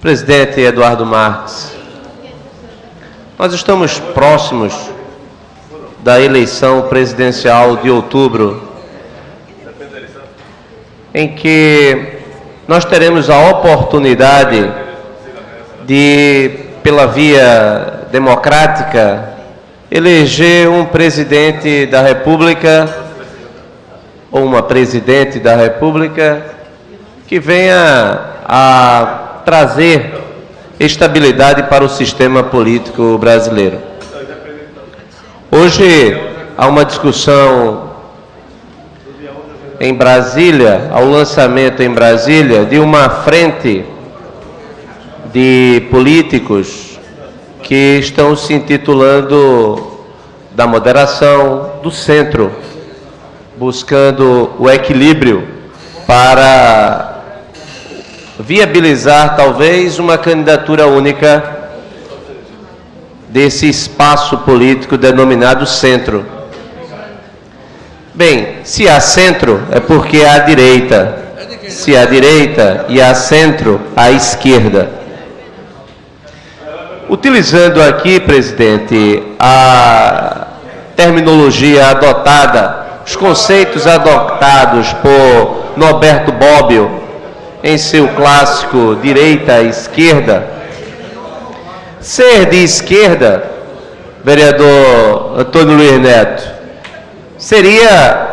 Presidente Eduardo Marques, nós estamos próximos da eleição presidencial de outubro, em que nós teremos a oportunidade de, pela via democrática, eleger um presidente da República ou uma presidente da República que venha a trazer estabilidade para o sistema político brasileiro. Hoje há uma discussão em Brasília, ao lançamento em Brasília de uma frente de políticos que estão se intitulando da moderação, do centro, buscando o equilíbrio para viabilizar talvez uma candidatura única desse espaço político denominado centro. Bem, se há centro é porque há direita, se há direita e há centro, há esquerda. Utilizando aqui, presidente, a terminologia adotada, os conceitos adotados por Norberto Bobbio em seu clássico Direita e Esquerda, ser de esquerda, vereador Antônio Luiz Neto, seria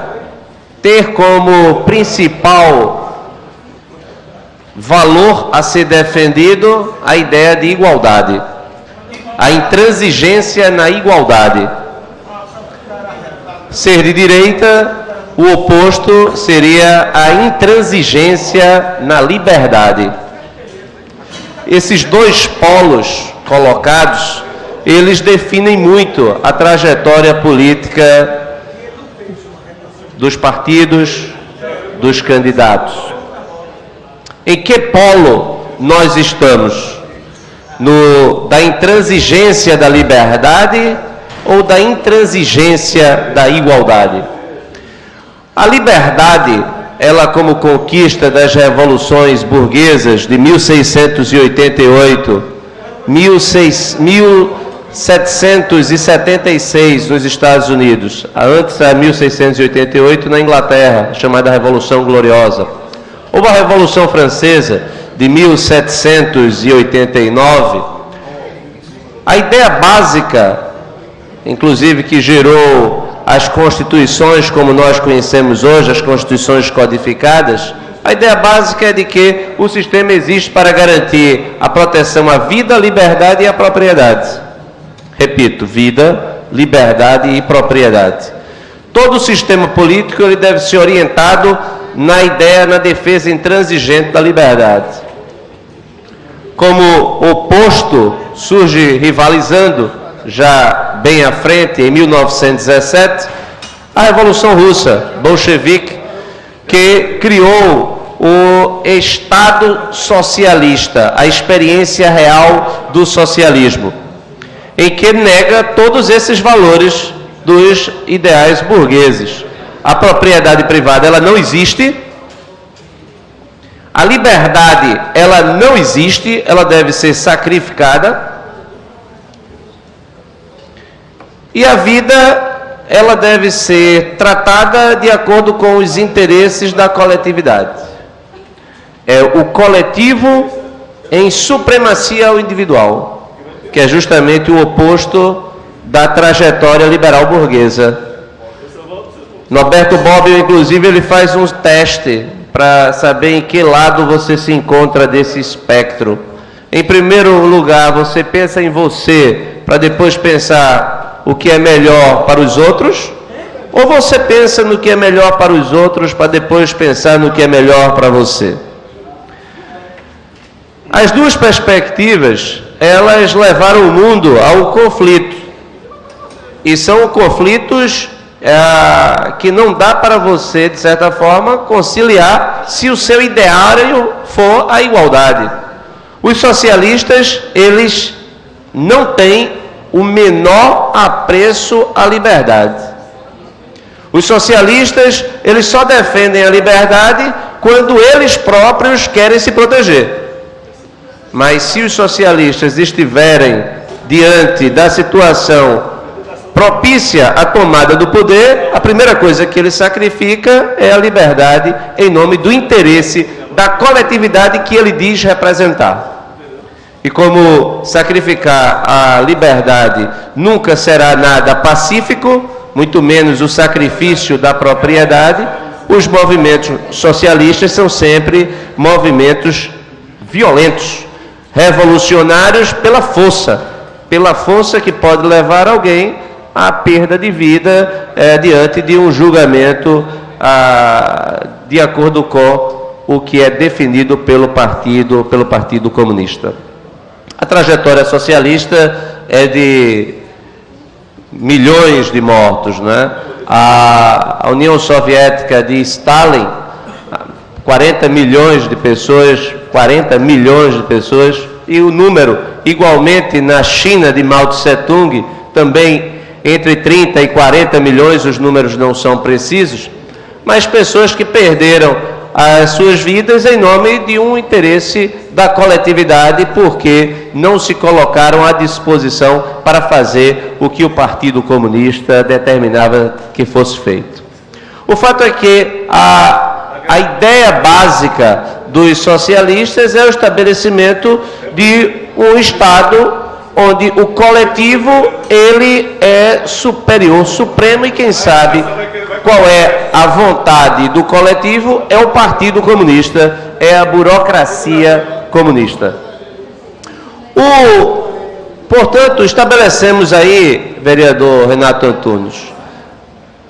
ter como principal valor a ser defendido a ideia de igualdade, a intransigência na igualdade. Ser de direita, o oposto seria a intransigência na liberdade. Esses dois polos colocados, eles definem muito a trajetória política dos partidos, dos candidatos. Em que polo nós estamos? Da intransigência da liberdade ou da intransigência da igualdade? A liberdade, ela como conquista das revoluções burguesas de 1688, 1776 nos Estados Unidos, antes era 1688 na Inglaterra, chamada Revolução Gloriosa. Houve a Revolução Francesa de 1789. A ideia básica, inclusive que gerou as constituições como nós conhecemos hoje, as constituições codificadas, a ideia básica é de que o sistema existe para garantir a proteção à vida, à liberdade e à propriedade. Repito, vida, liberdade e propriedade. Todo o sistema político ele deve ser orientado na ideia, na defesa intransigente da liberdade. Como oposto, surge rivalizando, já bem à frente, em 1917, a Revolução Russa, bolchevique, que criou o Estado socialista, a experiência real do socialismo, em que nega todos esses valores dos ideais burgueses. A propriedade privada, ela não existe. A liberdade, ela não existe, ela deve ser sacrificada. E a vida, ela deve ser tratada de acordo com os interesses da coletividade. É o coletivo em supremacia ao individual, que é justamente o oposto da trajetória liberal burguesa. Norberto Bobbio, inclusive, ele faz um teste para saber em que lado você se encontra desse espectro. Em primeiro lugar, você pensa em você, para depois pensar o que é melhor para os outros, ou você pensa no que é melhor para os outros para depois pensar no que é melhor para você? As duas perspectivas, elas levaram o mundo ao conflito. E são conflitos que não dá para você, de certa forma, conciliar se o seu ideário for a igualdade. Os socialistas, eles não têm o menor apreço à liberdade. Os socialistas, eles só defendem a liberdade quando eles próprios querem se proteger. Mas se os socialistas estiverem diante da situação propícia à tomada do poder, a primeira coisa que ele sacrifica é a liberdade em nome do interesse da coletividade que ele diz representar. E como sacrificar a liberdade nunca será nada pacífico, muito menos o sacrifício da propriedade, os movimentos socialistas são sempre movimentos violentos, revolucionários pela força que pode levar alguém à perda de vida diante de um julgamento de acordo com o que é definido pelo Partido Comunista. A trajetória socialista é de milhões de mortos, né? A União Soviética de Stalin, 40 milhões de pessoas, e o número, igualmente na China de Mao Tse-tung, também entre 30 e 40 milhões, os números não são precisos, mas pessoas que perderam as suas vidas em nome de um interesse da coletividade, porque não se colocaram à disposição para fazer o que o Partido Comunista determinava que fosse feito. O fato é que a ideia básica dos socialistas é o estabelecimento de um Estado onde o coletivo ele é superior, supremo, e quem sabe qual é a vontade do coletivo é o Partido Comunista, é a burocracia comunista. Portanto, estabelecemos aí, vereador Renato Antunes,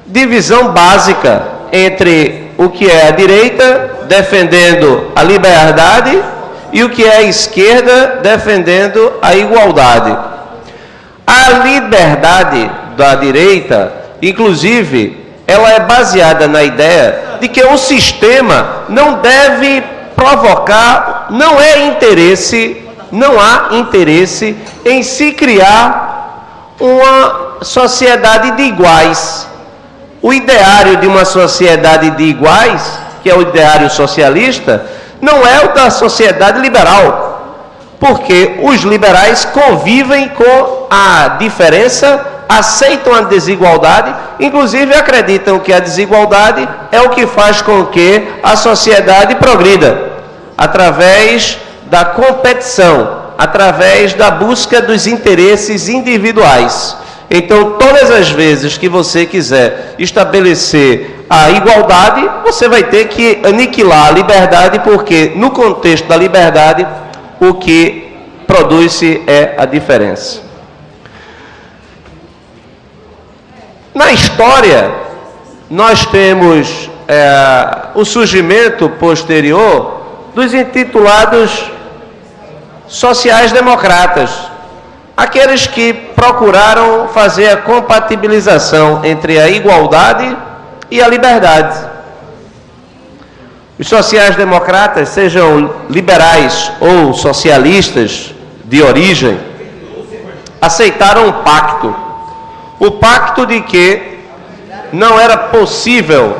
divisão básica entre o que é a direita defendendo a liberdade e o que é a esquerda defendendo a igualdade. A liberdade da direita, inclusive, ela é baseada na ideia de que o sistema não deve provocar, não há interesse em se criar uma sociedade de iguais. O ideário de uma sociedade de iguais, que é o ideário socialista, não é o da sociedade liberal, porque os liberais convivem com a diferença, aceitam a desigualdade, inclusive acreditam que a desigualdade é o que faz com que a sociedade progrida, através da competição, através da busca dos interesses individuais. Então, todas as vezes que você quiser estabelecer a igualdade, você vai ter que aniquilar a liberdade, porque no contexto da liberdade, o que produz-se é a diferença. Na história, nós temos o surgimento posterior dos intitulados sociais-democratas, aqueles que procuraram fazer a compatibilização entre a igualdade e a liberdade. Os sociais-democratas, sejam liberais ou socialistas de origem, aceitaram um pacto. O pacto de que não era possível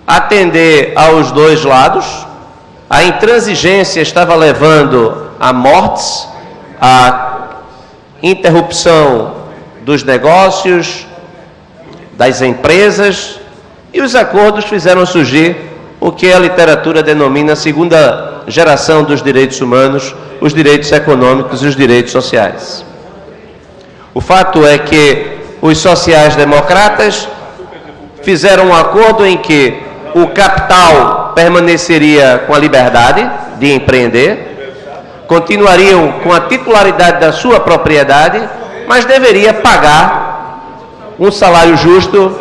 atender aos dois lados, a intransigência estava levando a mortes, a interrupção dos negócios, das empresas, e os acordos fizeram surgir o que a literatura denomina a segunda geração dos direitos humanos, os direitos econômicos e os direitos sociais. O fato é que os sociais-democratas fizeram um acordo em que o capital permaneceria com a liberdade de empreender, continuariam com a titularidade da sua propriedade, mas deveria pagar um salário justo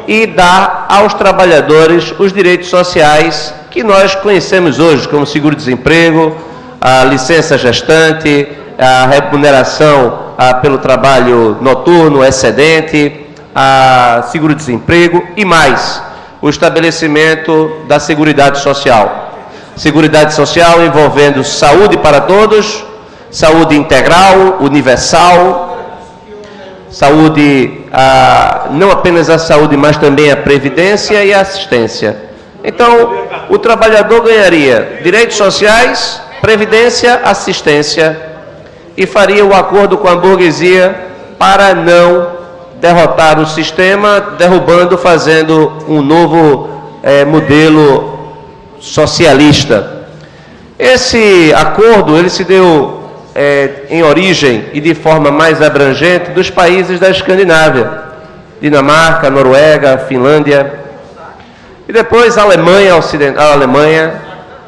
e dar aos trabalhadores os direitos sociais que nós conhecemos hoje, como seguro-desemprego, a licença gestante, a remuneração pelo trabalho noturno, excedente, a seguro-desemprego e mais, o estabelecimento da Seguridade Social. Seguridade Social envolvendo saúde para todos, saúde integral, universal, saúde, não apenas a saúde, mas também a previdência e a assistência. Então, o trabalhador ganharia direitos sociais, previdência, assistência, e faria o acordo com a burguesia para não derrotar o sistema, fazendo um novo modelo socialista. Esse acordo, ele se deu em origem e de forma mais abrangente dos países da Escandinávia, Dinamarca, Noruega, Finlândia, e depois a Alemanha Ocidental,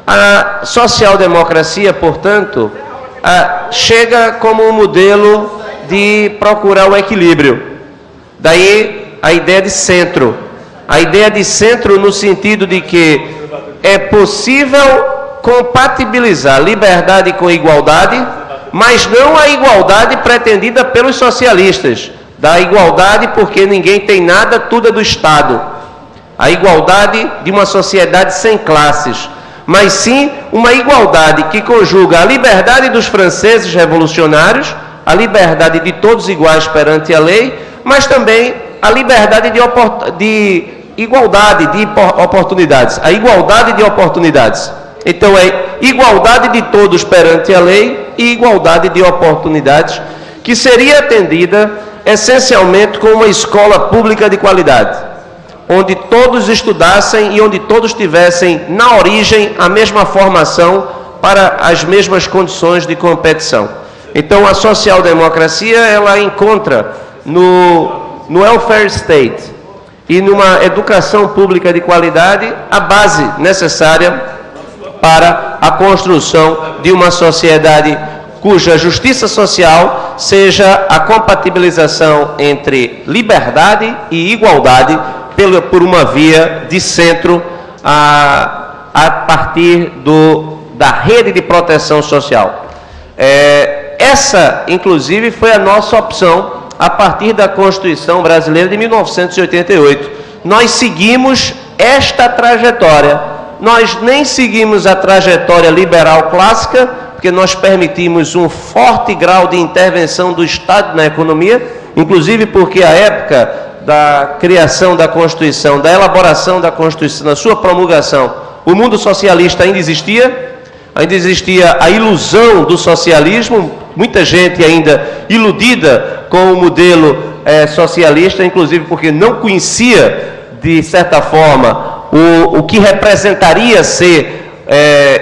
a social-democracia, portanto, chega como um modelo de procurar o equilíbrio. Daí a ideia de centro. A ideia de centro no sentido de que é possível compatibilizar liberdade com igualdade, mas não a igualdade pretendida pelos socialistas. Da igualdade porque ninguém tem nada, tudo é do Estado. A igualdade de uma sociedade sem classes, mas sim uma igualdade que conjuga a liberdade dos franceses revolucionários, a liberdade de todos iguais perante a lei, mas também a liberdade de igualdade de oportunidades, a igualdade de oportunidades. Então é igualdade de todos perante a lei e igualdade de oportunidades, que seria atendida essencialmente com uma escola pública de qualidade, onde todos estudassem e onde todos tivessem, na origem, a mesma formação para as mesmas condições de competição. Então, a social-democracia, ela encontra no welfare state e numa educação pública de qualidade a base necessária para a construção de uma sociedade cuja justiça social seja a compatibilização entre liberdade e igualdade por uma via de centro a partir da rede de proteção social. Essa, inclusive, foi a nossa opção a partir da Constituição Brasileira de 1988. Nós seguimos esta trajetória. Nós nem seguimos a trajetória liberal clássica, porque nós permitimos um forte grau de intervenção do Estado na economia, inclusive porque a época da criação da Constituição, da elaboração da Constituição, da sua promulgação, o mundo socialista ainda existia a ilusão do socialismo, muita gente ainda iludida com o modelo socialista, inclusive porque não conhecia, de certa forma, o que representaria ser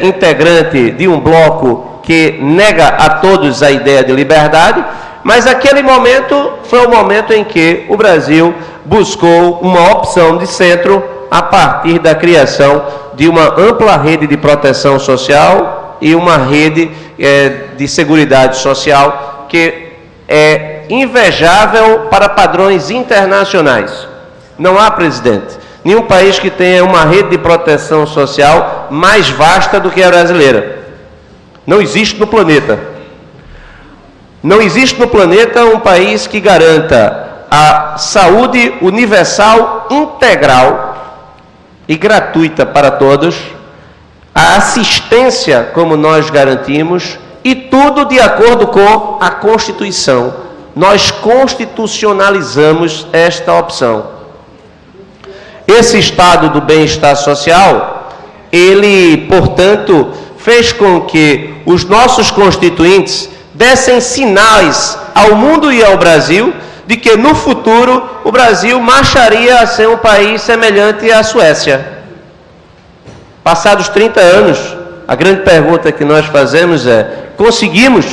integrante de um bloco que nega a todos a ideia de liberdade. Mas aquele momento foi o momento em que o Brasil buscou uma opção de centro a partir da criação de uma ampla rede de proteção social e uma rede de seguridade social que é invejável para padrões internacionais. Não há, presidente, nenhum país que tenha uma rede de proteção social mais vasta do que a brasileira. Não existe no planeta. Não existe no planeta um país que garanta a saúde universal, integral e gratuita para todos, a assistência como nós garantimos, e tudo de acordo com a Constituição. Nós constitucionalizamos esta opção. Esse estado do bem-estar social, ele, portanto, fez com que os nossos constituintes dessem sinais ao mundo e ao Brasil de que no futuro o Brasil marcharia a ser um país semelhante à Suécia. Passados 30 anos, a grande pergunta que nós fazemos é: conseguimos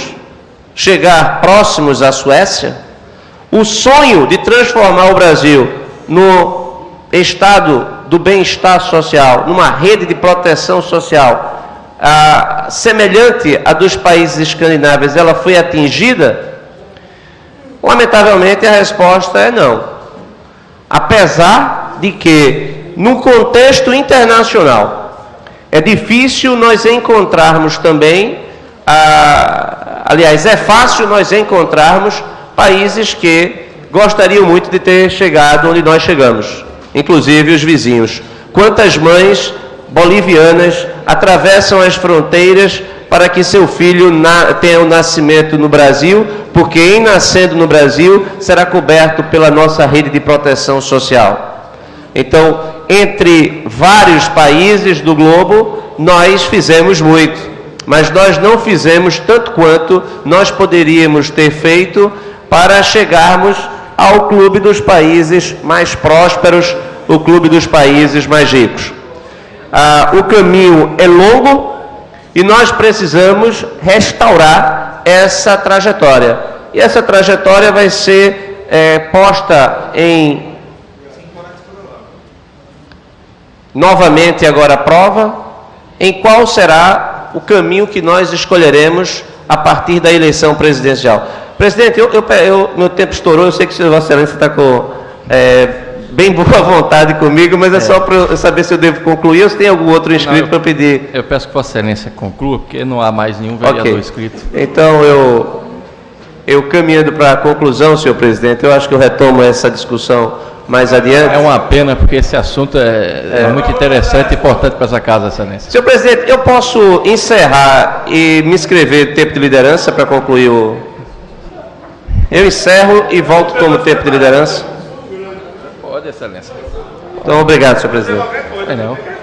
chegar próximos à Suécia? O sonho de transformar o Brasil no estado do bem-estar social, numa rede de proteção social semelhante à dos países escandinavos, ela foi atingida? Lamentavelmente a resposta é não. Apesar de que, no contexto internacional, é difícil nós encontrarmos também, aliás, é fácil nós encontrarmos países que gostariam muito de ter chegado onde nós chegamos, inclusive os vizinhos. Quantas mães bolivianas atravessam as fronteiras para que seu filho tenha o nascimento no Brasil, porque em nascendo no Brasil será coberto pela nossa rede de proteção social. Então, entre vários países do globo, nós fizemos muito, mas nós não fizemos tanto quanto nós poderíamos ter feito para chegarmos ao clube dos países mais prósperos, o clube dos países mais ricos. O caminho é longo e nós precisamos restaurar essa trajetória. E essa trajetória vai ser posta em novamente agora a prova, em qual será o caminho que nós escolheremos a partir da eleição presidencial. Presidente, meu tempo estourou, eu sei que Vossa Excelência está com bem boa vontade comigo, mas é só para eu saber se eu devo concluir ou se tem algum outro inscrito para pedir. Eu peço que Vossa Excelência conclua, porque não há mais nenhum vereador inscrito. Então, eu caminhando para a conclusão, senhor presidente, eu acho que eu retomo essa discussão mais adiante. É uma pena, porque esse assunto é muito interessante e importante para essa casa, Excelência. Senhor presidente, eu posso encerrar e me inscrever no tempo de liderança para concluir o... Eu encerro e volto como tempo de liderança. Pode, Excelência. Então, obrigado, senhor presidente. Não.